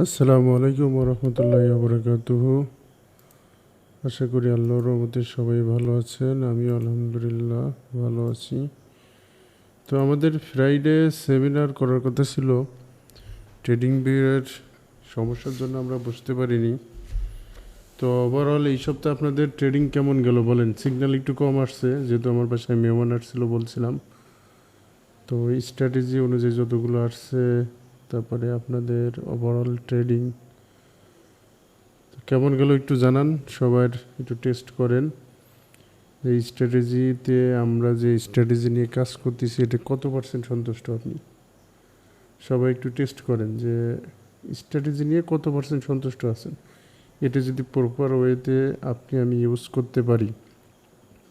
আসসালামু আলাইকুম ওরহমতুল্লাহি ওবরাকাতুহু। আশা করি আল্লাহর রহমতে সবাই ভালো আছেন, আমিও আলহামদুলিল্লাহ ভালো আছি। তো আমাদের ফ্রাইডে সেমিনার করার কথা ছিল, ট্রেডিং ভিউয়ের সমস্যার জন্য আমরা বসতে পারিনি। তো ওভারঅল এই সপ্তাহে আপনাদের ট্রেডিং কেমন গেল বলেন? সিগন্যাল একটু কম আসছে, যেহেতু আমার বাসায় মেহমান আসছিল বলছিলাম। তো এই স্ট্র্যাটেজি অনুযায়ী যতগুলো আসছে, তারপরে আপনাদের ওভারঅল ট্রেডিং কেমন গেল একটু জানান, সবার একটু টেস্ট করেন। এই স্ট্র্যাটেজিতে আমরা যে স্ট্র্যাটেজি নিয়ে কাজ করতেছি, এটা কত পার্সেন্ট সন্তুষ্ট আপনি? সবাই একটু টেস্ট করেন যে স্ট্র্যাটেজি নিয়ে কত পার্সেন্ট সন্তুষ্ট আছেন। এটা যদি প্রপার ওয়েতে আপনি আমি ইউজ করতে পারি,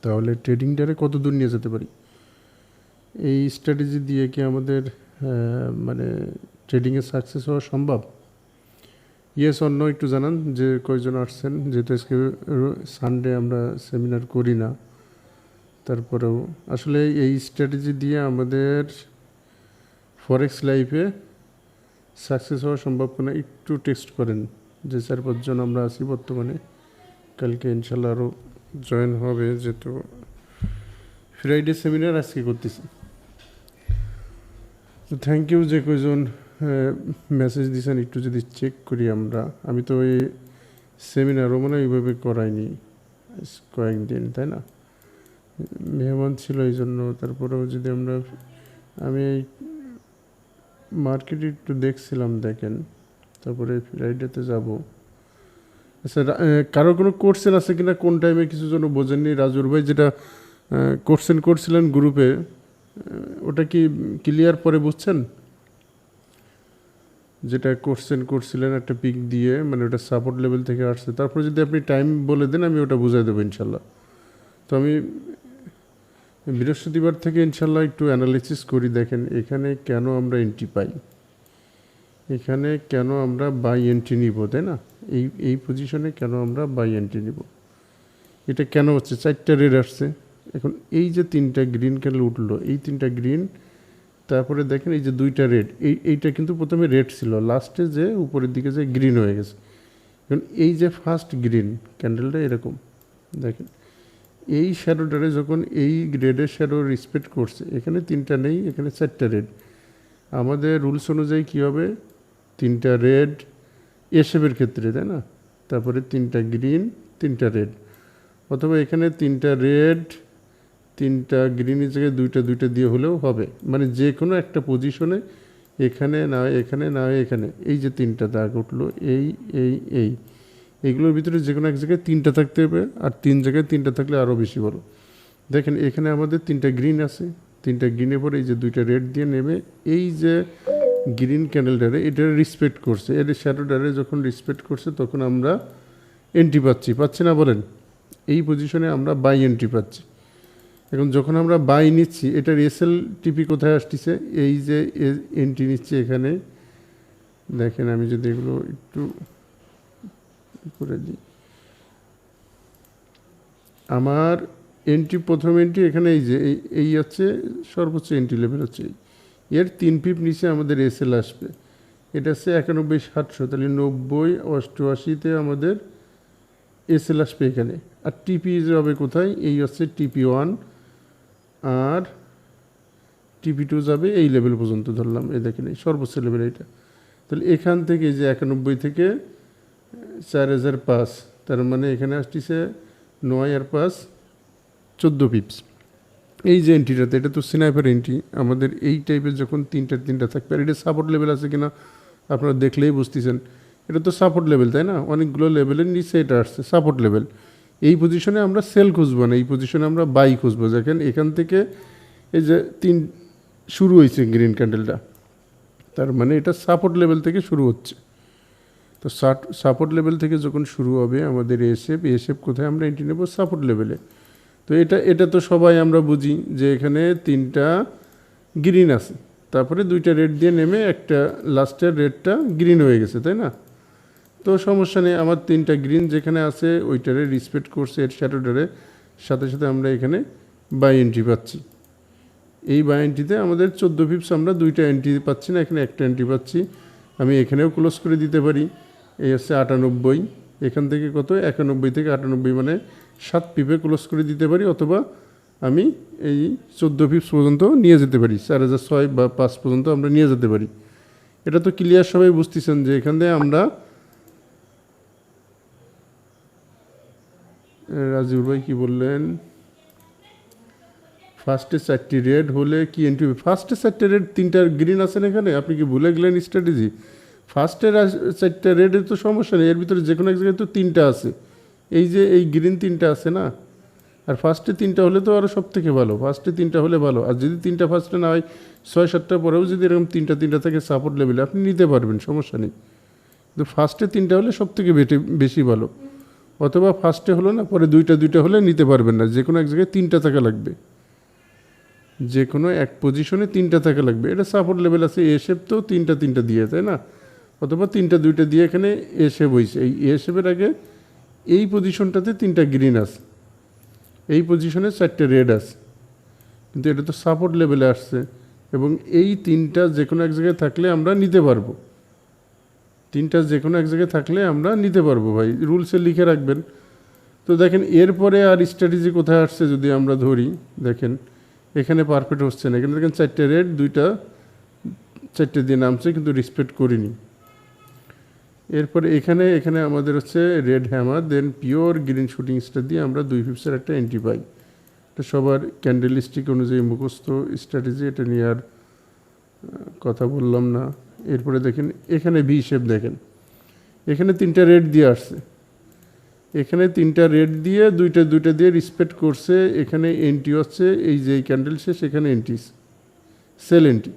তাহলে ট্রেডিংটারে কত দূর নিয়ে যেতে পারি। এই স্ট্র্যাটেজি দিয়ে কি আমাদের মানে ট্রেডিংয়ে সাকসেস হওয়া সম্ভব? ইয়েস অন্য একটু জানান যে কয়জন আসছেন, যেহেতু আজকে সানডে আমরা সেমিনার করি না। তারপরেও আসলে এই স্ট্র্যাটেজি দিয়ে আমাদের ফরেক্স লাইফে সাকসেস হওয়া সম্ভব কিনা একটু টেস্ট করেন। যে 4-5 জন আমরা আছি বর্তমানে, কালকে ইনশাল্লাহ আরও জয়েন হবে, যেহেতু ফ্রাইডে সেমিনার আজকে করতেছি। তো থ্যাংক ইউ যে কয়জন মেসেজ দিয়েছেন, একটু যদি চেক করি আমরা। আমি তো এই সেমিনারও মানে এইভাবে করাইনি কয়েকদিন, তাই না? মেহমান ছিল এই জন্য। তারপরেও যদি আমি এই মার্কেটে একটু দেখছিলাম, দেখেন, তারপরে ফ্রাইডেতে যাব। আচ্ছা, কারো কোনো কোশ্চেন আছে কিনা? কোন টাইমে কিছু জন বোঝেননি? রাজুর ভাই যেটা কোশ্চেন করছিলেন গ্রুপে, ওটা কি ক্লিয়ার পরে বুঝছেন? যেটা কোশ্চেন করছিলেন একটা পিক দিয়ে, মানে ওটা সাপোর্ট লেভেল থেকে আসছে। তারপরে যদি আপনি টাইম বলে দেন, আমি ওটা বুঝাই দেবো ইনশাল্লাহ। তো আমি বৃহস্পতিবার থেকে ইনশাল্লাহ একটু অ্যানালিসিস করি। দেখেন এখানে কেন আমরা এন্ট্রি পাই, এখানে কেন আমরা বাই এন্ট্রি নিব, তাই না? এই পজিশনে কেন আমরা বাই এন্ট্রি নিব, এটা কেন হচ্ছে? 4টা রেড আসছে। এখন এই যে 3টা গ্রিন ক্যান্ডেল উঠলো, এই 3টা গ্রিন, তারপরে দেখেন এই যে 2টা রেড, এইটা কিন্তু প্রথমে রেড ছিল, লাস্টে যে উপরের দিকে যে গ্রিন হয়ে গেছে। এখন এই যে ফার্স্ট গ্রিন ক্যান্ডেলটা এরকম দেখেন, এই শ্যাডোটারে যখন এই রেডের শ্যাডো রেসপেক্ট করছে, এখানে 3টা নেই, এখানে 4টা রেড। আমাদের রুলস অনুযায়ী কী হবে? 3টা রেড এসেপের ক্ষেত্রে, তাই না? তারপরে 3টা গ্রিন, 3টা রেড, অথবা এখানে 3টা রেড, 3টা গ্রিনের জায়গায় 2টা 2টা দিয়ে হলেও হবে। মানে যে কোনো একটা পজিশনে, এখানে না এখানে না এখানে, এই যে 3টা দাগ উঠলো, এইগুলোর ভিতরে যে কোনো এক জায়গায় 3টা থাকতে হবে। আর 3 জায়গায় 3টা থাকলে আরও বেশি বড়। দেখেন এখানে আমাদের 3টা গ্রিন আছে, 3টা গ্রিনের পরে এই যে 2টা রেড দিয়ে নেমে এই যে গ্রিন ক্যান্ডেলটারে এটা রেসপেক্ট করছে, এর শ্যাডোটারে যখন রেসপেক্ট করছে, তখন আমরা এন্ট্রি পাচ্ছি না বলেন? এই পজিশনে আমরা বাই এন্ট্রি পাচ্ছি। এখন যখন আমরা বাই নিচ্ছি, এটার এসএল টিপি কোথায় আসতেছে? এই যে এন্ট্রি নিচ্ছে এখানে, দেখেন আমি যদি এগুলো একটু করে দিই, আমার এন্ট্রি, প্রথম এন্ট্রি এখানে, এই যে এই হচ্ছে সর্বোচ্চ এন্ট্রি লেভেল হচ্ছে এর 3 পিপ নিচে আমাদের এসএল আসবে। এটা হচ্ছে 91,700, তাহলে 90-88-তে আমাদের এসএল আসবে এখানে। আর টিপি যাবে কোথায়? এই হচ্ছে টিপি 1, আর টিপি 2 যাবে এই লেভেল পর্যন্ত ধরলাম। এই দেখেন এই সর্বোচ্চ লেভেল এটা। তাহলে এখান থেকে যে 91 থেকে 4005, তার মানে এখানে আসতেছে 9 আর 5 14 পিপস। এই যে এন্ট্রিটাতে, এটা তো স্নাইপার এন্ট্রি। আমাদের এই টাইপের যখন 3টা থাকবে, আর এটা সাপোর্ট লেভেল আছে কিনা আপনারা দেখলেই বুঝতেছেন। এটা তো সাপোর্ট লেভেল, তাই না? অনেকগুলো লেভেলের নিচে এটা আসছে সাপোর্ট লেভেল। এই পজিশনে আমরা সেল খুঁজবো না, এই পজিশনে আমরা বাই খুঁজবো। দেখেন এখান থেকে এই যে 3 শুরু হয়েছে গ্রিন ক্যান্ডেলটা, তার মানে এটা সাপোর্ট লেভেল থেকে শুরু হচ্ছে। তো সাপোর্ট লেভেল থেকে যখন শুরু হবে আমাদের এসএফ কোথায় আমরা এন্ট্রি নেব? সাপোর্ট লেভেলে। তো এটা তো সবাই আমরা বুঝি যে এখানে 3টা গ্রিন আছে, তারপরে 2টা রেড দিয়ে নেমে একটা লাস্টের রেডটা গ্রিন হয়ে গেছে, তাই না? তো সমস্যা নেই, আমার 3টা গ্রিন যেখানে আছে ওইটারে রেসপেক্ট করছে, এর শ্যাডোটারে, সাথে সাথে আমরা এখানে বাই এন্ট্রি পাচ্ছি। এই বাই এন্ট্রিতে আমাদের 14 পিপস, আমরা 2টা এন্ট্রি পাচ্ছি না, এখানে একটা এন্ট্রি পাচ্ছি। আমি এখানেও ক্লোজ করে দিতে পারি। এই হচ্ছে 98, এখান থেকে কত 91 থেকে 98 মানে 7 পিপে ক্লোজ করে দিতে পারি, অথবা আমি এই 14 পিপস পর্যন্ত নিয়ে যেতে পারি, 4006 বা 5 পর্যন্ত আমরা নিয়ে যেতে পারি। এটা তো ক্লিয়ার, সবাই বুঝতেছেন যে এখান থেকে আমরা রাজিউর ভাই কি বললেন, ফার্স্টে 4টি রেড হলে কি এন্ট্রি হবে? ফার্স্টে 4টে রেড, 3টা গ্রিন আছেন এখানে, আপনি কি ভুলে গেলেন স্ট্র্যাটেজি? ফার্স্টের 4টা রেডের তো সমস্যা নেই, এর ভিতরে যে কোনো এক জায়গায় তো 3টা আছে, এই যে এই গ্রিন 3টা আছে না, আর ফার্স্টে 3টা হলে তো আরও সব থেকে ভালো, ফার্স্টে 3টা হলে ভালো। আর যদি 3টা ফার্স্টে না হয়, 6-7টা পরেও যদি এরকম 3টা থাকে সাপোর্ট লেভেলে, আপনি নিতে পারবেন, সমস্যা নেই। কিন্তু ফার্স্টে 3টা হলে সব থেকে বেশি ভালো, অথবা ফার্স্টে হলো না, পরে 2টা হলে নিতে পারবেন না, যে কোনো এক জায়গায় 3টা থাকা লাগবে, যে কোনো এক পজিশনে 3টা থাকা লাগবে। এটা সাপোর্ট লেভেল আছে, এ শেপ তো 3টা দিয়ে, তাই না? অথবা 2টা দিয়ে এখানে এ শেপ হয়েছে, এই এ শেপের আগে এই পজিশনটাতে 3টা গ্রিন আছে, এই পজিশনে 4টে রেড আছে, কিন্তু এটা তো সাপোর্ট লেভেলে আসছে, এবং এই 3টা যে কোনো এক জায়গায় থাকলে আমরা নিতে পারবো, 3টা যে কোনো এক জায়গায় থাকলে আমরা নিতে পারবো ভাই, রুলসে লিখে রাখবেন। তো দেখেন এরপরে আর স্ট্র্যাটেজি কোথায় আসছে যদি আমরা ধরি, দেখেন এখানে পারফেক্ট হচ্ছে না, এখানে দেখেন 4টে রেড, 4টে দিয়ে নামছে, কিন্তু রেসপেক্ট করিনি। এরপরে এখানে আমাদের হচ্ছে রেড হ্যামার, দেন পিওর গ্রিন শুটিং স্টার দিয়ে আমরা 2 পিপসের একটা এন্ট্রি পাই। এটা সবার ক্যান্ডেলিস্টিক অনুযায়ী মুখস্থ স্ট্র্যাটেজি, এটা নিয়ে আর কথা বললাম না। এরপরে দেখেন এখানে ভি শেপ, দেখেন এখানে 3টা রেড দিয়ে আসছে, এখানে 3টা রেড দিয়ে 2টা দিয়ে রেসপেক্ট করছে, এখানে এন্ট্রি হচ্ছে এই যে ক্যান্ডেল শেষ, এখানে এন্ট্রি সেল এন্ট্রি।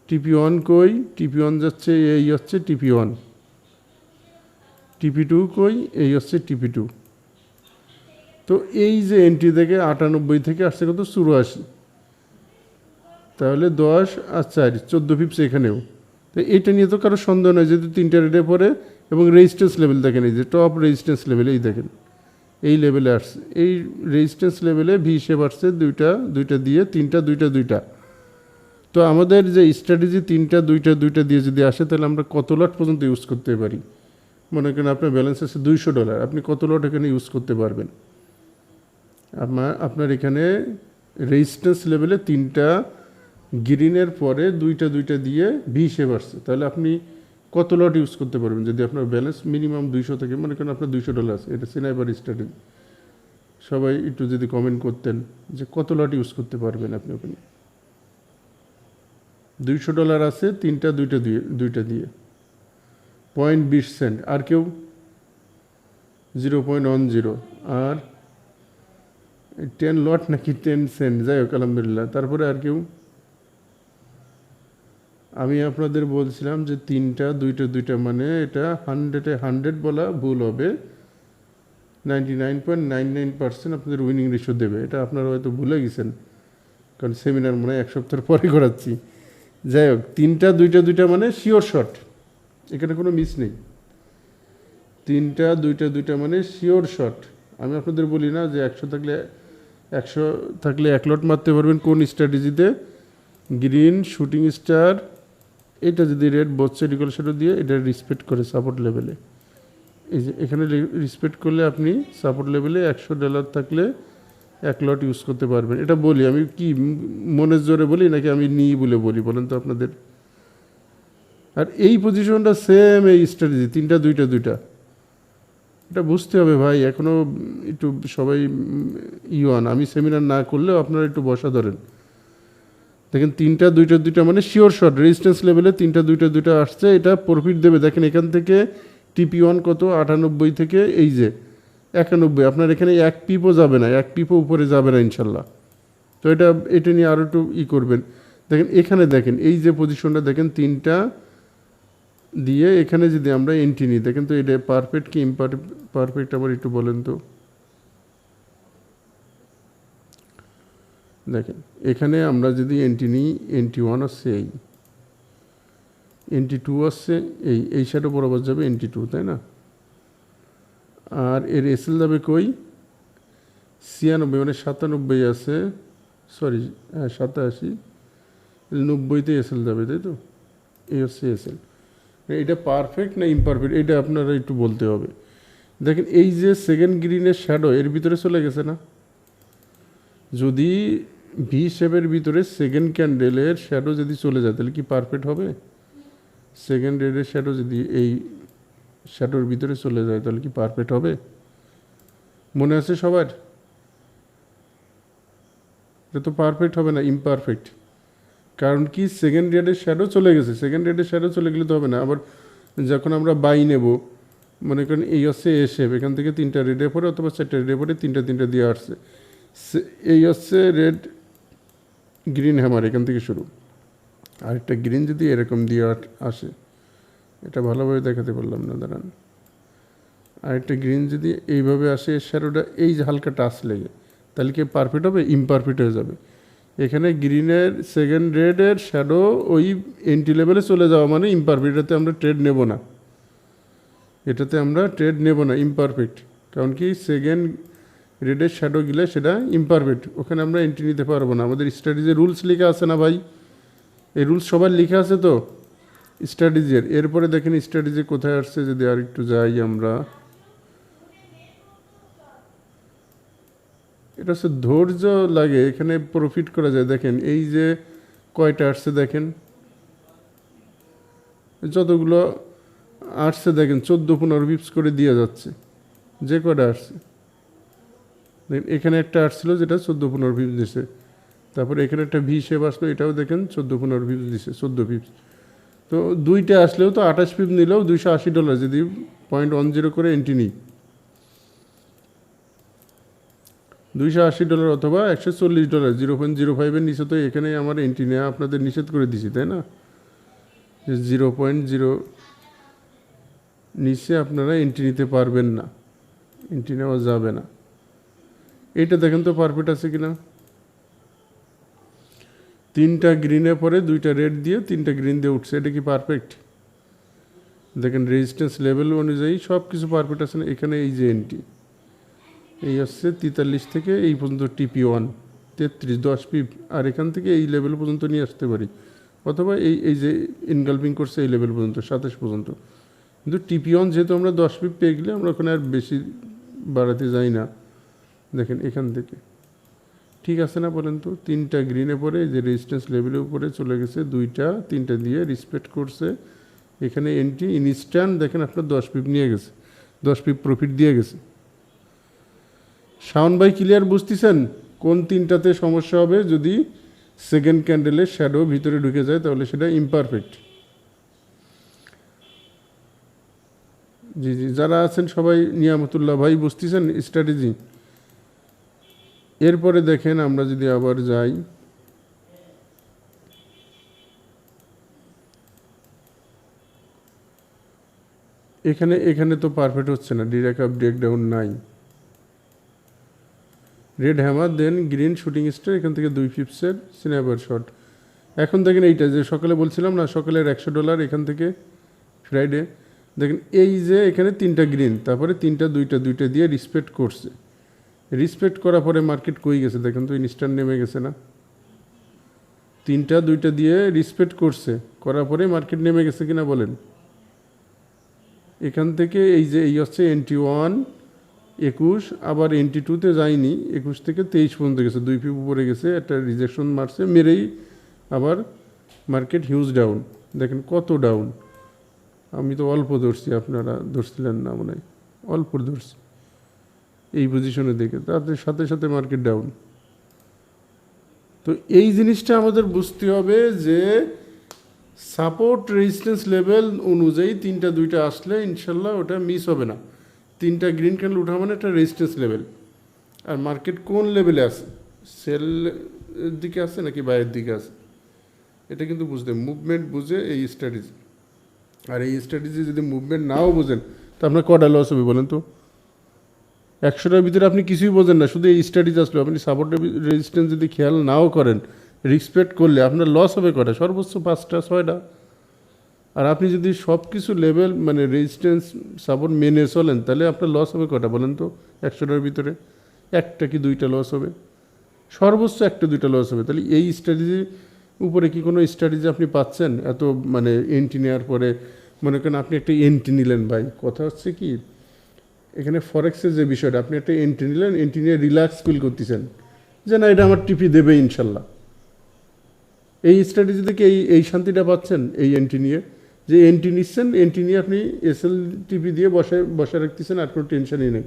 TP1 কই, TP1 যাচ্ছে, এই হচ্ছে TP1, TP2 কই, এই হচ্ছে TP2। তো এই যে এন্ট্রি থেকে 98 থেকে আসছে কত 84, তাহলে 10 আর 4 14 পিপস এখানেও। তো এইটা নিয়ে তো কারো সন্দেহ নয়, যেহেতু 3টা রেডে পড়ে, এবং রেজিস্ট্যান্স লেভেল দেখেন, এই যে টপ রেজিস্ট্যান্স লেভেলে, এই দেখেন এই লেভেলে আসছে, এই রেজিস্ট্যান্স লেভেলে ভি শেপ আসছে, 2টা দিয়ে 3টা 2টা। তো আমাদের যে স্ট্র্যাটেজি 3টা 2টা দিয়ে যদি আসে, তাহলে আমরা কত লট পর্যন্ত ইউজ করতে পারি? মনে করেন আপনার ব্যালেন্স আছে $200, আপনি কত লট এখানে ইউজ করতে পারবেন? আপনার এখানে রেজিস্ট্যান্স লেভেলে 3টা গ্রিনের পরে 2টা দিয়ে ভি শেপ আসছে, তাহলে আপনি কত লট ইউজ করতে পারবেন? যদি আপনার ব্যালেন্স মিনিমাম 200 থেকে, মনে করেন আপনার $200 আছে, এটা সিনাইপার স্ট্র্যাটেজি। সবাই একটু যদি কমেন্ট করতেন যে কত লট ইউজ করতে পারবেন আপনি ওখানে। $200 আছে, 3টা 2টা দিয়ে 0.20 সেন্ট, আর কেউ 0.10, আর 10 লট নাকি 10 সেন্ট, যাই হোক আলহামদুলিল্লাহ। তারপরে আর কেউ? আমি আপনাদের বলছিলাম যে 3টা 2টা মানে এটা 100-এ 100 বলা ভুল হবে, 99.99% আপনাদের উইনিং রেশিও দেবে, এটা আপনারা হয়তো ভুলে গেছেন, কারণ সেমিনার মনে হয় 1 সপ্তাহ পরে করাচ্ছি। যাই হোক, 3টা 2টা মানে শিওর শট, এখানে কোনো মিস নেই। 3টা 2টা মানে শিওর শট। আমি আপনাদের বলি না যে 100 থাকলে 1 লট মারতে পারবেন কোন স্ট্র্যাটেজিতে? গ্রিন শুটিং স্টার, এটা যদি red both side equal shadow দিয়ে এটা রেসপেক্ট করে সাপোর্ট লেভেলে, এই যে এখানে রেসপেক্ট করলে আপনি সাপোর্ট লেভেলে $100 থাকলে 1 লট ইউজ করতে পারবেন। এটা বলি আমি কি মনের জোরে বলি নাকি আমি নিই বলে বলি, বলেন তো আপনাদের? আর এই পজিশনটা সেম, এই স্ট্র্যাটেজি 3টা 2টা, এটা বুঝতে হবে ভাই। এখনও একটু সবাই ইওয়ান, আমি সেমিনার না করলেও আপনারা একটু বসা ধরেন। দেখেন 3টা 2টা মানে শিওর শট, রেজিস্ট্যান্স লেভেলে 3টা 2টা আসছে, এটা প্রফিট দেবে। দেখেন এখান থেকে TP1 কত 98 থেকে এই যে 91, আপনার এখানে 1 পিপও যাবে না, 1 পিপও উপরে যাবে না ইনশাল্লাহ। তো এটা নিয়ে আরও একটু করবেন। দেখেন এখানে দেখেন এই যে পজিশনটা দেখেন, 3টা দিয়ে এখানে যদি আমরা এন্ট্রি নিই, দেখেন তো এটা পারফেক্ট কি পারফেক্ট আবার একটু বলেন তো। দেখেন এখানে আমরা যদি এন্ট্রি নিই, এন্ট্রি 1 আসছে, এন্ট্রি 2 আসছে, এই সাইডে বরাবর যাবে এন্ট্রি 2, তাই না? আর এর এসএল যাবে কই? 96 মানে 97 আছে, সরি 87, 90তে এসএল যাবে, তাই তো? এই হচ্ছে এসএল। এটা পারফেক্ট না ইমপারফেক্ট এটা আপনারা একটু বলতে হবে। দেখেন এই যে সেকেন্ড গ্রিনের শ্যাডো এর ভিতরে চলে গেছে না, যদি ভি শেপের ভিতরে সেকেন্ড ক্যান্ডেলের শ্যাডো যদি চলে যায় তাহলে কি পারফেক্ট হবে? সেকেন্ড রেডের শ্যাডো যদি এই শ্যাডোর ভিতরে চলে যায় তাহলে কি পারফেক্ট হবে? মনে আছে সবার? এটা তো পারফেক্ট হবে না, ইমপারফেক্ট। কারণ কি সেকেন্ড রেডের শ্যাডো চলে গেছে, সেকেন্ড রেডের শ্যাডো চলে গেলে তো হবে না। আবার যখন আমরা বাই নেব, মনে করেন এই হচ্ছে এ শেপ, এখান থেকে 3টা রেডে পরে অথবা 4টা রেডে পরে 3টা দিয়ে আসছে, এই হচ্ছে রেড গ্রিন হ্যামার, এখান থেকে শুরু। আরেকটা গ্রিন যদি এরকম দিয়ে আসে, এটা ভালোভাবে দেখাতে পারলাম না, দাঁড়ান। আরেকটা গ্রিন যদি এইভাবে আসে, শ্যাডোটা এই যে হালকা টাচ লেগে, তাহলে কি পারফেক্ট হবে? ইমপারফেক্ট হয়ে যাবে। এখানে গ্রিনের সেকেন্ড রেডের শ্যাডো ওই এন্ট্রি লেভেলে চলে যাওয়া মানে ইমপারফেক্ট, এটাতে আমরা ট্রেড নেব না, এটাতে আমরা ট্রেড নেব না, ইমপারফেক্ট। কারণ কি সেকেন্ড রেডের শ্যাডো গেলে সেটা ইমপারফেক্ট, ওখানে আমরা এন্ট্রি নিতে পারবো না। আমাদের স্ট্র্যাটেজি রুলস লেখা আছে না ভাই? এই রুলস সবার লেখা আছে তো স্ট্র্যাটেজির। এরপরে দেখেন স্ট্র্যাটেজি কোথায় আসছে, যদি আর একটু যাই আমরা, এটা হচ্ছে ধৈর্য লাগে, এখানে প্রফিট করা যায়। দেখেন এই যে কয়টা আসছে, দেখেন যতগুলো আসছে, দেখেন 14-15 পিপস করে দিয়ে যাচ্ছে যে কয়টা আসছে। দেখেন এখানে একটা আসছিল যেটা 14-15 পিপস দিছে, তারপরে এখানে একটা ভি শেপ আসলো, এটাও দেখেন 14-15 পিপস দিছে, 14 পিপস। তো দুইটা আসলেও তো 28 পিপ নিলেও $280 যদি $0.10 করে এন্ট্রি নিই, $280 অথবা $140, $0.05 নিচে তো এখানে আমার এন্ট্রি নেওয়া আপনাদের নিষেধ করে দিছি, তাই না? যে 0.0 নিচে আপনারা এন্ট্রি নিতে পারবেন না, এন্ট্রি নেওয়া যাবে না। এইটা দেখেন তো পারফেক্ট আছে কিনা। 3টা গ্রিনে পরে 2টা রেড দিয়ে 3টা গ্রিন দিয়ে উঠছে, এটা কি পারফেক্ট? দেখেন রেজিস্ট্যান্স লেভেল অনুযায়ী সব কিছু পারফেক্ট আছে না। এখানে এই যে এন্ট্রি এই হচ্ছে 43 থেকে এই পর্যন্ত TP1 33 10 পিপ, আর এখান থেকে এই লেভেল পর্যন্ত নিয়ে আসতে পারি, অথবা এই যে ইনগালপিং করছে এই লেভেল পর্যন্ত 27 পর্যন্ত। কিন্তু TP1 যেহেতু আমরা 10 পিপ পেয়ে গেলে আমরা ওখানে আর বেশি বাড়াতে যাই না। দেখেন এখান থেকে ঠিক আছে না বলেন তো? 3টা গ্রিনে পরে যে রেজিস্ট্যান্স লেভেলের উপরে চলে গেছে, 2টা 3টা দিয়ে রিসপেক্ট করছে, এখানে এন্ট্রি ইনস্ট্যান্ট দেখেন আপনার 10 পিপ নিয়ে গেছে, 10 পিপ প্রফিট দিয়ে গেছে। শাওন ভাই ক্লিয়ার বুঝতেছেন কোন 3টাতে সমস্যা হবে? যদি সেকেন্ড ক্যান্ডেলের শ্যাডো ভিতরে ঢুকে যায় তাহলে সেটা ইমপারফেক্ট। জি জি, যারা আছেন সবাই, নিয়ামতুল্লাহ ভাই বুঝতেছেন স্ট্র্যাটেজি? এরপরে দেখেন আমরা যদি আবার যাই, এখানে তো পারফেক্ট হচ্ছে না, ডিরেক্ট আপ ব্রেকডাউন নাই, রেড হ্যামার দেন গ্রিন শুটিং স্টার, এখান থেকে 2 পিপসের স্ন্যাপার শট। এখন দেখেন এইটা যে সকালে বলছিলাম না, সকালের $100 এখান থেকে ফ্রাইডে, দেখেন এই যে এখানে 3টা গ্রিন, তারপরে 3টা 2টা দিয়ে রিসপেক্ট করছে, রিসপেক্ট করার পরে মার্কেট কই গেছে দেখেন তো, ইনস্ট্যান্ট নেমে গেছে না। 3টা 2টা দিয়ে রিসপেক্ট করছে, করার পরে মার্কেট নেমে গেছে কিনা বলেন? এখান থেকে এই যে এই হচ্ছে NT1 21, আবার NT2-তে যায়নি, 21 থেকে 23 পর্যন্ত গেছে, 2 পিপ উপরে গেছে, একটা রিজেকশন মারছে, মেরেই আবার মার্কেট হিউজ ডাউন। দেখেন কত ডাউন, আমি তো অল্প ধরছি, আপনারা ধরছিলেন না মনে হয়, অল্প ধরছি এই পজিশনে দেখে, তাদের সাথে সাথে মার্কেট ডাউন। তো এই জিনিসটা আমাদের বুঝতে হবে যে সাপোর্ট রেজিস্ট্যান্স লেভেল অনুযায়ী 3টা 2টা আসলে ইনশাল্লাহ ওটা মিস হবে না। 3টা গ্রিন ক্যান্ডেল উঠা মানে একটা রেজিস্ট্যান্স লেভেল, আর মার্কেট কোন লেভেলে আছে, সেল দিকে আছে নাকি বাইরের দিকে আছে, এটা কিন্তু বুঝতে, মুভমেন্ট বুঝে এই স্ট্র্যাটেজি। আর এই স্ট্র্যাটেজি যদি মুভমেন্ট নাও বোঝেন তো আপনার কটা লস হবে বলেন তো? 100টার ভিতরে আপনি কিছুই বোঝেন না, শুধু এই স্ট্র্যাটেজি আসলো, আপনি সাপোর্ট রেজিস্ট্যান্স যদি খেয়াল নাও করেন, রিসপেক্ট করলে আপনার লস হবে কটা? সর্বোচ্চ 5টা 6টা। আর আপনি যদি সব কিছু লেভেল মানে রেজিস্ট্যান্স সাপোর্ট মেনে চলেন তাহলে আপনার লস হবে কটা বলেন তো? 100টার ভিতরে 1টা কি 2টা লস হবে, সর্বোচ্চ 1টা 2টা লস হবে। তাহলে এই স্ট্র্যাটেজি উপরে কি কোনো স্ট্র্যাটেজি আপনি পাচ্ছেন এত মানে এন্ট্রি নেওয়ার পরে মনে করেন আপনি একটা এন্ট্রি নিলেন ভাই, কথা হচ্ছে কি এখানে ফরেক্সের যে বিষয়টা, আপনি একটা এন্ট্রি নিলেন, এন্ট্রি নিয়ে রিল্যাক্স ফিল করতেছেন যে না এটা আমার টিপি দেবে ইনশাল্লাহ। এই স্ট্র্যাটেজি থেকে এই শান্তিটা পাচ্ছেন এই এন্ট্রি নিয়ে, যে এন্ট্রি নিচ্ছেন, এন্ট্রি নিয়ে আপনি এসএল টিপি দিয়ে বসায় রাখতেছেন, আর কোনো টেনশনই নেই।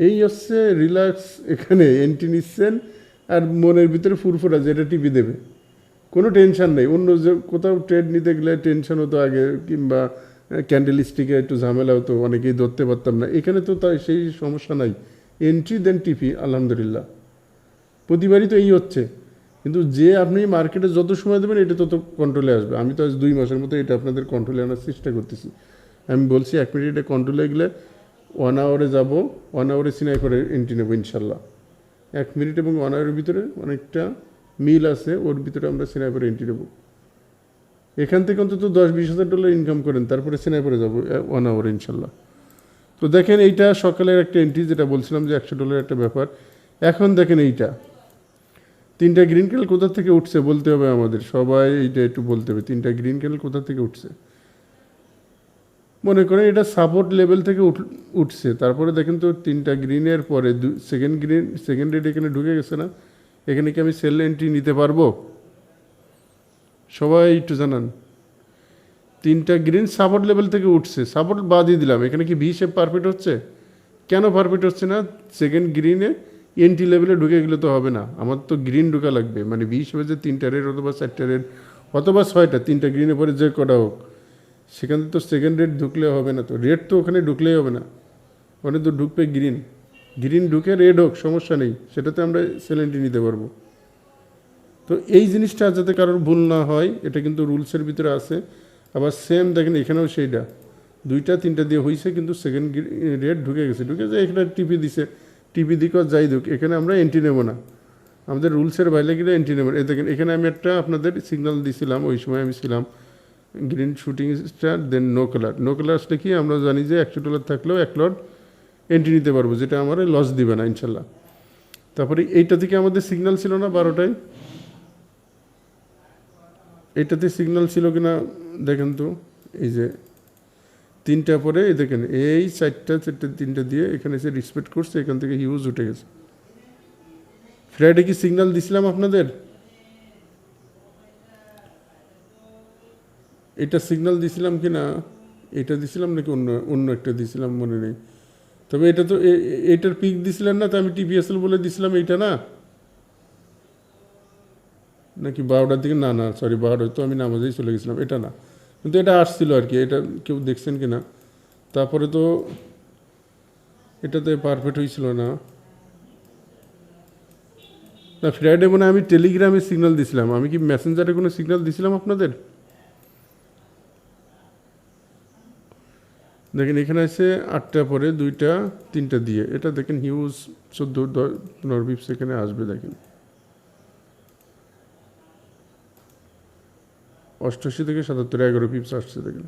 এই হচ্ছে রিল্যাক্স, এখানে এন্ট্রি নিচ্ছেন আর মনের ভিতরে ফুরফুরা যে এটা টিপি দেবে, কোনো টেনশন নেই। অন্য যে কোথাও ট্রেড নিতে গেলে টেনশন হতো আগে, কিংবা ক্যান্ডেল স্টিকে একটু ঝামেলা হতো, অনেকেই ধরতে পারতাম না। এখানে তো তাই সেই সমস্যা নাই, এন্ট্রি দেন টিপি, আলহামদুলিল্লাহ প্রতিবারই তো এই হচ্ছে। কিন্তু যে আপনি মার্কেটে যত সময় দেবেন এটা তত কন্ট্রোলে আসবে। আমি তো আজ 2 মাসের মতো এটা আপনাদের কন্ট্রোলে আনার চেষ্টা করতেছি। আমি বলছি 1 মিনিটে কন্ট্রোলে গেলে 1 আওয়ারে যাবো, 1 আওয়ারে সিনাই করে এন্ট্রি নেবো ইনশাল্লাহ। 1 মিনিট এবং 1 আওয়ারের ভিতরে অনেকটা মিল আছে, ওর ভিতরে আমরা সিনাই করে এন্ট্রি নেবো। এখান থেকে অন্তত $10-20 হাজার ইনকাম করেন, তারপরে সিনাই করে যাবো 1 আওয়ারে ইনশাল্লাহ। তো দেখেন এইটা সকালের একটা এন্ট্রি, যেটা বলছিলাম যে $100 একটা ব্যাপার। এখন দেখেন এইটা 3টা গ্রিন ক্যান্ডেল কোথা থেকে উঠছে বলতে হবে আমাদের, সবাই এইটা একটু বলতে হবে 3টা গ্রিন ক্যান্ডেল কোথা থেকে উঠছে। মনে করেন এটা সাপোর্ট লেভেল থেকে উঠছে, তারপরে দেখেন তো 3টা গ্রিনের পরে সেকেন্ড রেড এখানে ঢুকে গেছে না, এখানে কি আমি সেল এন্ট্রি নিতে পারবো? সবাই একটু জানান। 3টা গ্রিন সাপোর্ট লেভেল থেকে উঠছে, সাপোর্ট বাদই দিলাম, এখানে কি ভি শেপ পারফেক্ট হচ্ছে? কেন পারফেক্ট হচ্ছে না? সেকেন্ড গ্রিনে এন্ট্রি লেভেলে ঢুকে গেলে তো হবে না, আমার তো গ্রিন ঢুকা লাগবে। মানে ভি শেপে যে 3টা রেড অথবা 4টা রেড অথবা 6টা, 3টা গ্রিনের পরে যে কটা হোক, সেখানে তো সেকেন্ড রেড ঢুকলে হবে না, তো রেড তো ওখানে ঢুকলেই হবে না, ওখানে তো ঢুকবে গ্রিন। গ্রিন ঢুকে রেড হোক সমস্যা নেই, সেটাতে আমরা সেল এন্ট্রি নিতে পারবো। তো এই জিনিসটা যাতে কারোর ভুল না হয়, এটা কিন্তু রুলসের ভিতরে আছে। আবার সেম দেখেন এখানেও সেইটা 2টা 3টা দিয়ে হয়েছে, কিন্তু সেকেন্ড রেড ঢুকে গেছে, এখানে টিপি দিছে, টিপি দিক যাই দিক, এখানে আমরা এন্ট্রি নেব না, আমাদের রুলসের বাইরে গেলে এন্ট্রি নেব। এই দেখেন এখানে আমি একটা আপনাদের সিগন্যাল দিছিলাম, ওই সময় আমি ছিলাম গ্রিন শুটিং স্টার, দেন নো কালার। নো কালার আসলে কি আমরা জানি যে $100 থাকলেও 1 লট এন্ট্রি নিতে পারবো, যেটা আমার লস দিবে না ইনশাল্লাহ। তারপরে এইটা থেকে আমাদের সিগন্যাল ছিল না 12টায়, এইটাতে সিগন্যাল ছিল কিনা দেখেন তো, এই যে 3টা পরে এই দেখেন এই 3টা দিয়ে এখানে এসে রিসপেক্ট করছে, এখান থেকে হিউজ উঠে গেছে। ফ্রাইডে কি সিগন্যাল দিছিলাম আপনাদের? এটা সিগন্যাল দিছিলাম কি না, এটা দিছিলাম নাকি অন্য একটা দিছিলাম মনে নেই। তবে এটা তো এটার পিক দিছিলেন না, তো আমি টিপিএসএল বলে দিছিলাম এইটা না, নাকি 12টার দিকে? না সরি 12টা, তো আমি নামাজেই চলে গেছিলাম, এটা না, কিন্তু এটা আসছিল আর কি। এটা কেউ দেখছেন কি না? তারপরে তো এটাতে পারফেক্ট হয়েছিল না। ফ্রাইডে মানে আমি টেলিগ্রামে সিগন্যাল দিছিলাম, আমি কি মেসেঞ্জারে কোনো সিগন্যাল দিছিলাম আপনাদের? দেখেন এখানে আছে 8টা পরে 2টা 3টা দিয়ে, এটা দেখেন হিউজ 14-15 পিপস এখানে আসবে। দেখেন 88 থেকে 77 11 পিপস আসছে, দেখেন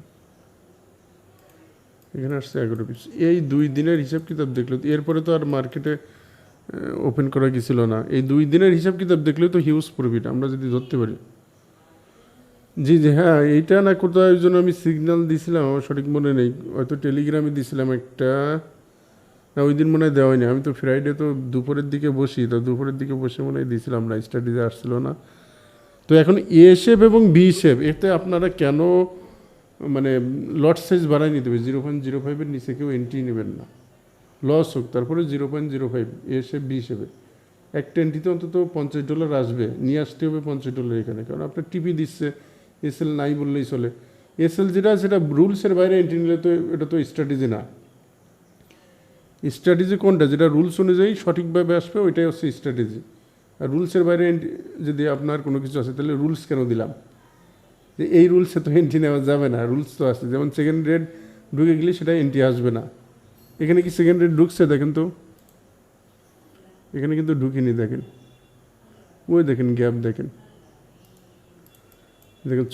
এখানে আসছে 11 পিপস। এই 2 দিনের হিসাব কিতাব দেখলে, এরপরে তো আর মার্কেটে ওপেন করা গেছিল না, এই 2 দিনের হিসাব কিতাব দেখলেও তো হিউজ প্রফিট আমরা যদি ধরতে পারি। জি হ্যাঁ, এইটা না কোথাও ওই জন্য আমি সিগন্যাল দিছিলাম, আমার সঠিক মনে নেই, হয়তো টেলিগ্রামে দিছিলাম একটা, না ওই দিন মনে হয় দেওয়া হয়নি। আমি তো ফ্রাইডে তো দুপুরের দিকে বসি, তো দুপুরের দিকে বসে মনে হয় দিছিলাম না, স্টাডিতে আসছিল না। তো এখন এ শেপ এবং বি শেপ, এতে আপনারা কেন মানে লট সাইজ বাড়াই নিতে হবে, 0.05-এর নিচে কেউ এন্ট্রি নেবেন না, লস হোক। তারপরে 0.05 এ শেপ বি শেপে একটা এন্ট্রিতে অন্তত $50 আসবে, নিয়ে আসতে হবে $50 এখানে, কারণ আপনার টিপি দিচ্ছে, এসএল নাই বললেই চলে। এসএল যেটা সেটা রুলসের বাইরে এন্ট্রি নিলে তো এটা তো স্ট্র্যাটেজি না। স্ট্র্যাটেজি কোনটা, যেটা রুলস অনুযায়ী সঠিকভাবে আসবে ওইটাই হচ্ছে স্ট্র্যাটেজি। আর রুলসের বাইরে যদি আপনার কোনো কিছু আছে, তাহলে রুলস কেন দিলাম, যে এই রুলসে তো এন্ট্রি নেওয়া যাবে না, রুলস তো আছে। যেমন সেকেন্ড রেড ঢুকে গেলে সেটা এন্ট্রি আসবে না, এখানে কি সেকেন্ড রেড ঢুকছে দেখেন তো, এখানে কিন্তু ঢুকিনি, দেখেন ওই দেখেন গ্যাপ, দেখেন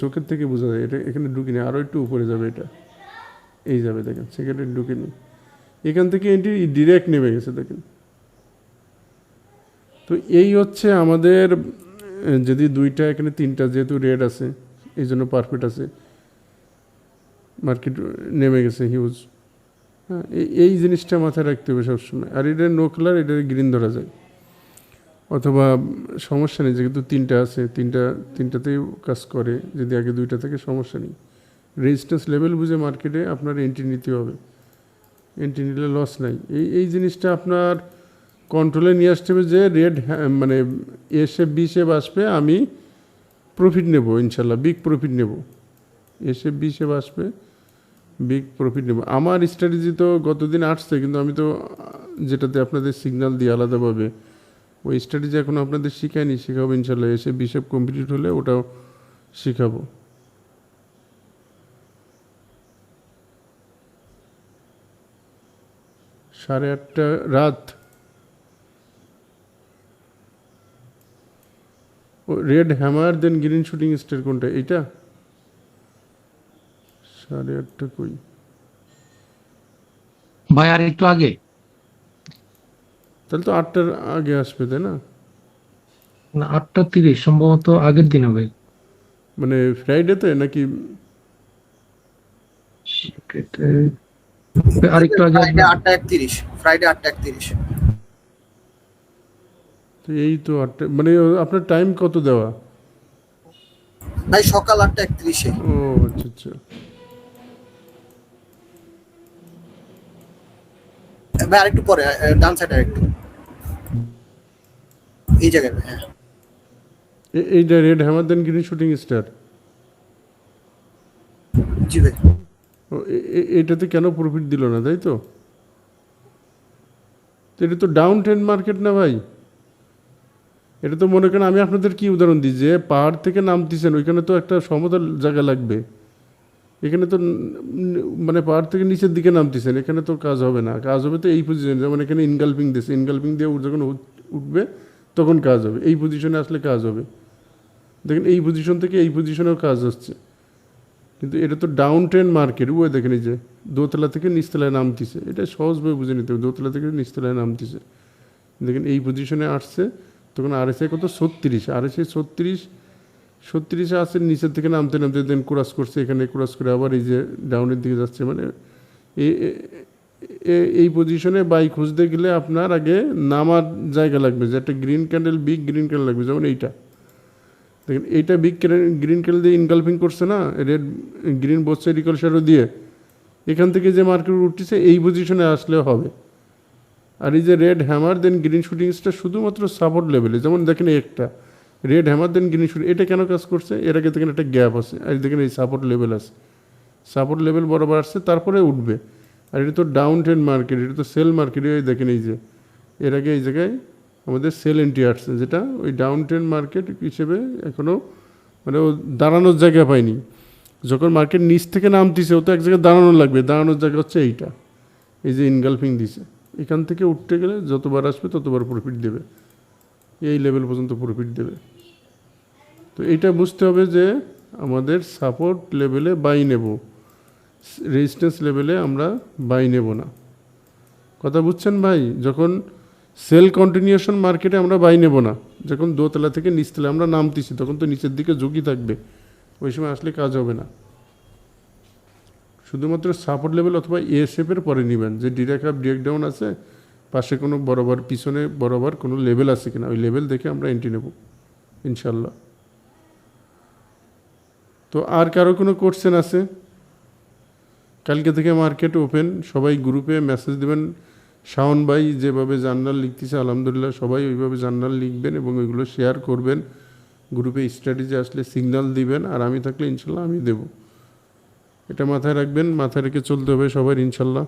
চোখের থেকে বোঝা যায় এটা এখানে ঢুকিনি, আরও একটু উপরে যাবে, এটা এই যাবে, দেখেন সেকেন্ড রেড ঢুকিনি, এখান থেকে এন্ট্রি ডিরেক্ট নেমে গেছে, দেখেন। তো এই হচ্ছে আমাদের যদি দুইটা এখানে তিনটা যেহেতু রেড আছে এই জন্য পারফেক্ট আছে, মার্কেট নেমে গেছে হিউজ। হ্যাঁ, এই জিনিসটা মাথায় রাখতে হবে সবসময়। আর এটা নো কালার, এটা গ্রিন ধরা যায়, অথবা সমস্যা নেই যেহেতু তিনটা আছে, তিনটাতেই কাজ করে, যদি আগে দুইটা থেকে সমস্যা নেই। রেজিস্ট্যান্স লেভেল বুঝে মার্কেটে আপনার এন্ট্রি নিতে হবে, এন্ট্রি নিলে লস নাই। এই জিনিসটা আপনার কন্ট্রোলে নিয়ে আসতে হবে যে রেড মানে এ শেপ বি শেপ আসবে, আমি প্রফিট নেব ইনশাল্লাহ, বিগ প্রফিট নেব। এ শেপ বি শেপ আসবে, বিগ প্রফিট নেব। আমার স্ট্র্যাটেজি তো গতদিন আসছে, কিন্তু আমি তো যেটাতে আপনাদের সিগন্যাল দিই আলাদাভাবে, ওই স্ট্র্যাটেজি এখন আপনাদের শিখাইনি, শেখাবো ইনশাল্লাহ। এসে বিশেপ কমপ্লিট হলে ওটাও শেখাবো। সাড়ে আটটা রাত। ও রেড হ্যামার দেন গ্রিন শুটিং স্টার কোনটা? এইটা 8:30 কই ভাই? আর একটু আগে। তাহলে তো 8টার আগে আসবে, তাই না? 8:30 সম্ভবত আগের দিন হবে। মানে ফ্রাইডেতে নাকি? আর একটু আগে ফ্রাইডে আসবে। 8:31, ফ্রাইডে 8:31। তো এই তো 8টা, মানে আপনার টাইম কত দেওয়া? ভাই সকাল 8:31-এ। ও আচ্ছা আচ্ছা। ভাই আরেকটু পরে, ডান সাইডে আরেকটু, এই জায়গায়। হ্যাঁ এইটা রেড হ্যামার দেন গ্রিন শুটিং স্টার। জি ভাই। ও এটাতে কেন প্রফিট দিল না, তাই তো? তো এটা তো ডাউন ট্রেন্ড মার্কেট না ভাই। এটা তো মনে করেন, আমি আপনাদের কি উদাহরণ দিই, যে পাহাড় থেকে নামতেছেন ওইখানে তো একটা সমতল জায়গা লাগবে। এখানে তো মানে পাহাড় থেকে নিচের দিকে নামতেছেন, এখানে তো কাজ হবে না। কাজ হবে তো এই পজিশনে, যেমন এখানে ইনগালফিং দিয়েছে, ইনগালফিং দিয়ে যখন উঠবে তখন কাজ হবে। এই পজিশনে আসলে কাজ হবে। দেখেন এই পজিশন থেকে এই পজিশনেও কাজ হচ্ছে, কিন্তু এটা তো ডাউন ট্রেন্ড মার্কেট। ওই দেখেন এই যে দোতলা থেকে নিচতলায় নামতেছে, এটা সহজভাবে বুঝে নিতে হবে। দোতলা থেকে নিচতলায় নামতেছে, দেখেন এই পজিশনে আসছে, তখন আরএসআই কত 36, আরএসআই 36 আছে, নিচের থেকে নামতে নামতে দেন ক্রস করছে, এখানে ক্রস করে আবার এই যে ডাউনের দিকে যাচ্ছে। মানে এই পজিশনে বাই খুঁজতে গেলে আপনার আগে নামার জায়গা লাগবে, যে একটা green candle, big green candle লাগবে। যেমন এইটা দেখেন, এইটা বিগ গ্রিন ক্যান্ডেল দিয়ে ইনগালফিং করছে না, red green both side equal shadow দিয়ে, এখান থেকে যে মার্কেট উঠতেছে এই পজিশনে আসলেও হবে। আর এই যে রেড হ্যামার দেন গ্রিন শুটিংসটা শুধুমাত্র সাপোর্ট লেভেলে। যেমন দেখেন একটা রেড হ্যামার দেন গ্রিন শুটিং, এটা কেন কাজ করছে? এর আগে দেখেন একটা গ্যাপ আছে, আর দেখেন এই সাপোর্ট লেভেল আছে, সাপোর্ট লেভেল বরাবর আসছে, তারপরে উঠবে। আর এটা তো ডাউন ট্রেন্ড মার্কেট, এটা তো সেল মার্কেট। এই দেখেন এই যে এর আগে এই জায়গায় আমাদের সেল এন্ট্রি আসছে, যেটা ওই ডাউন ট্রেন্ড মার্কেট হিসেবে এখনও মানে ও দাঁড়ানোর জায়গা পায়নি। যখন মার্কেট নিচ থেকে নামতিছে, ও তো এক জায়গায় দাঁড়ানো লাগবে, দাঁড়ানোর জায়গা হচ্ছে এইটা, এই যে ইনগালফিং দিছে। এখান থেকে উঠতে গেলে যতবার আসবে ততবার প্রফিট দেবে, এই লেভেল পর্যন্ত প্রফিট দেবে। তো এইটা বুঝতে হবে যে আমাদের সাপোর্ট লেভেলে বাই নেব, রেজিস্ট্যান্স লেভেলে আমরা বাই নেব না। কথা বুঝছেন ভাই? যখন সেল কন্টিনিউশন মার্কেটে আমরা বাই নেব না। যখন দোতলা থেকে নিচতলা আমরা নামতেছি, তখন তো নিচের দিকে ঝুঁকি থাকবে, ওই সময় আসলে কাজ হবে না। শুধুমাত্র সাপোর্ট লেভেল অথবা এ শেপের পরে নেবেন, যে ডিরেক্ট আপ ডিরেক্ট ডাউন আছে, পাশে কোনো বরাবর পিছনে বরাবর কোনো লেভেল আছে কিনা, ওই লেভেল দেখে আমরা এন্ট্রি নেব ইনশাল্লাহ। তো আর কারো কোনো কোশ্চেন আছে? কালকে থেকে মার্কেট ওপেন, সবাই গ্রুপে মেসেজ দেবেন। শাওন ভাই যেভাবে জার্নাল লিখতেছে আলহামদুলিল্লাহ, সবাই ওইভাবে জার্নাল লিখবেন এবং ওইগুলো শেয়ার করবেন। গ্রুপে স্ট্র্যাটেজি আসলে সিগন্যাল দিবেন, আর আমি থাকলে ইনশাল্লাহ আমি দেব। এটা মাথায় রাখবেন, মাথায় রেখে চলতে হবে সবার ইনশাল্লাহ।